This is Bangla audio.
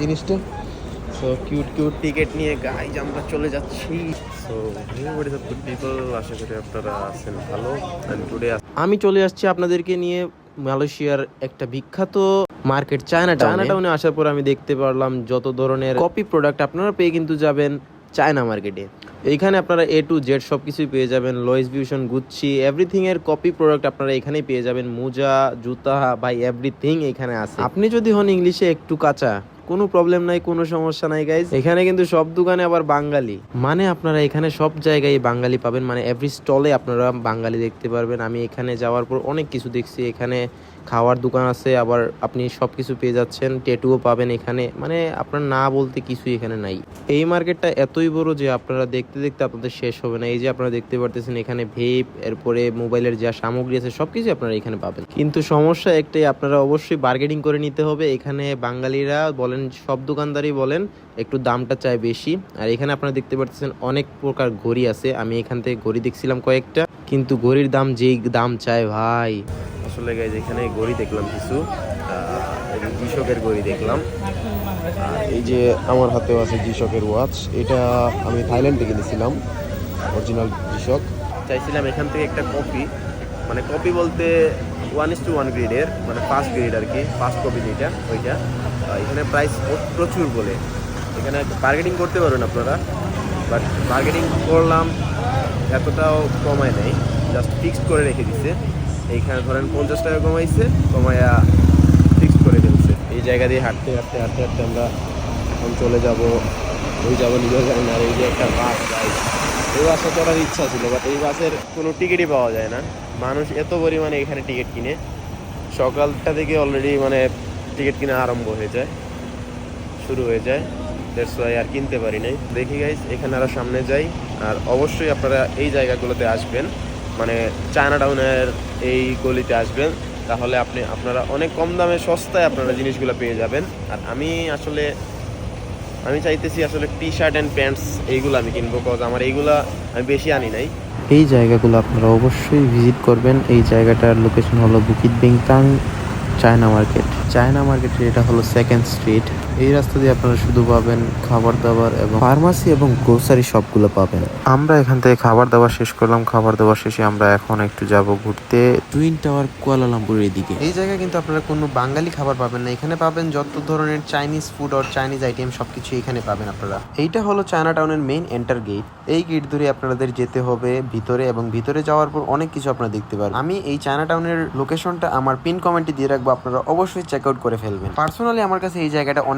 জিনিসটা। সো কিউট কিউট টিকেট নিয়ে গাইজ আমরা চলে যাচ্ছি। So what is up good people, আশা করি আপনারা আছেন ভালো। এন্ড টুডে আমি চলে আসছি আপনাদেরকে নিয়ে মালয়েশিয়ার একটা বিখ্যাত মার্কেট চায়নাটাউনে আসার পর আমি দেখতে পারলাম যত ধরনের কপি প্রোডাক্ট আপনারা পেয়ে কিন্তু যাবেন চায়না মার্কেটে। এইখানে আপনারা এ টু জেড সব কিছুই পেয়ে যাবেন। লয়েস ভিউশন, গুচ্ছি, এভরিথিং এর কপি প্রোডাক্ট আপনারা এখানেই পেয়ে যাবেন। মোজা, জুতা, বাই এভরিথিং এখানে আছে। আপনি যদি হন ইংলিশে একটু কাঁচা, কোনো প্রবলেম নাই, কোনো সমস্যা নাই গাইজ। এখানে কিন্তু সব দোকানে আবার বাঙালি, মানে আপনারা এখানে সব জায়গায় বাঙালি পাবেন, মানে এভরি স্টলে আপনারা বাঙালি দেখতে পারবেন। আমি এখানে যাওয়ার পর অনেক কিছু দেখছি। এখানে খাওয়ার দোকান আছে, আবার আপনি সব কিছু পেয়ে যাচ্ছেন। ট্যাটুও পাবেন এখানে, মানে আপনার না বলতে কিছুই এখানে নাই। এই মার্কেটটা এতই বড় যে আপনারা দেখতে দেখতে আপনাদের শেষ হবে না। এই যে আপনারা দেখতে পারতেছেন এখানে ভেপ, এরপরে মোবাইলের যা সামগ্রী আছে সবকিছু আপনারা এখানে পাবেন। কিন্তু সমস্যা একটাই, আপনারা অবশ্যই বার্গেনিং করে নিতে হবে। এখানে বাঙালিরা বলেন, সব দোকানদারই বলেন, একটু দামটা চায় বেশি। আর এখানে আপনারা দেখতে পারতেছেন অনেক প্রকার ঘড়ি আছে। আমি এখান থেকে ঘড়ি দেখছিলাম কয়েকটা, কিন্তু ঘড়ির দাম যেই দাম চায় ভাই, আসলে গাইজ এখানে ঘড়ি দেখলাম কিছু, জিশকের ঘড়ি দেখলাম। আর এই যে আমার হাতেও আছে জিশকের ওয়াচ, এটা আমি থাইল্যান্ড থেকে নিয়েছিলাম, অরিজিনাল জিশক। চাইছিলাম এখান থেকে একটা কপি, মানে কপি বলতে 1:1 গ্রেডের, মানে ফার্স্ট গ্রেড আর কি, ফার্স্ট কপি যেটা ওইটা। এখানে প্রাইস প্রচুর বলে, এখানে বার্গেনিং করতে পারবেন আপনারা, বাট বার্গেনিং করলাম এতটাও কমায় নেই, জাস্ট ফিক্সড করে রেখে দিছে। এইখানে ধরেন 50 টাকা কমাইছে, কমায়া ফিক্সড করে ফেলছে। এই জায়গা দিয়ে হাঁটতে হাঁটতে হাঁটতে হাঁটতে আমরা এখন চলে যাব, ওই যাবো নিজের জানি না। আর এই যে একটা বাস, গাইজ এই বাসটা চড়ার ইচ্ছা ছিল, বাট এই বাসের কোনো টিকিটই পাওয়া যায় না। মানুষ এত পরিমাণে এখানে টিকিট কিনে, সকালটা থেকে অলরেডি মানে টিকিট কিনা আরম্ভ হয়ে যায়, শুরু হয়ে যায়। দ্যাটস ওয়াই আর কিনতে পারি নাই। দেখি গাইজ এখানে আরও সামনে যাই। আর অবশ্যই আপনারা এই জায়গাগুলোতে আসবেন, মানে চায়নাটাউনের এই গলিতে আসবেন, তাহলে আপনারা অনেক কম দামে সস্তায় আপনারা জিনিসগুলো পেয়ে যাবেন। আর আমি চাইতেছি আসলে টি শার্ট অ্যান্ড প্যান্টস এইগুলো আমি কিনবো, কজ আমার এইগুলা আমি বেশি আনি নাই। এই জায়গাগুলো আপনারা অবশ্যই ভিজিট করবেন। এই জায়গাটার লোকেশন হলো বুকিট বিংতাং চায়না মার্কেট। চায়না মার্কেটের এটা হলো সেকেন্ড স্ট্রিট। এই রাস্তা দিয়ে আপনারা শুধু পাবেন খাবার দাবার এবং ফার্মাসি এবং গ্রোসারি সবগুলো পাবেন। আমরা এখান থেকে খাবার দাবার শেষ করলাম। খাবার দাবার শেষে আমরা এখন একটু যাব ঘুরতে টুইন টাওয়ার কুয়ালালামপুরের দিকে। এই জায়গায় কিন্তু আপনারা কোনো বাঙালি খাবার পাবেন না, এখানে পাবেন যত ধরনের চাইনিজ ফুড আর চাইনিজ আইটেম সবকিছু এখানে পাবেন আপনারা। এইটা হলো চায়না টাউনের মেইন এন্টার গেট। এই গেট ধরে আপনাদের যেতে হবে ভিতরে, এবং ভিতরে যাওয়ার পর অনেক কিছু আপনারা দেখতে পারবেন। আমি এই চায়না টাউনের লোকেশনটা আমার পিন কমেন্টে দিয়ে রাখবো, আপনারা অবশ্যই চেক আউট করে ফেলবেন। পার্সোনালি আমার কাছে এই জায়গাটা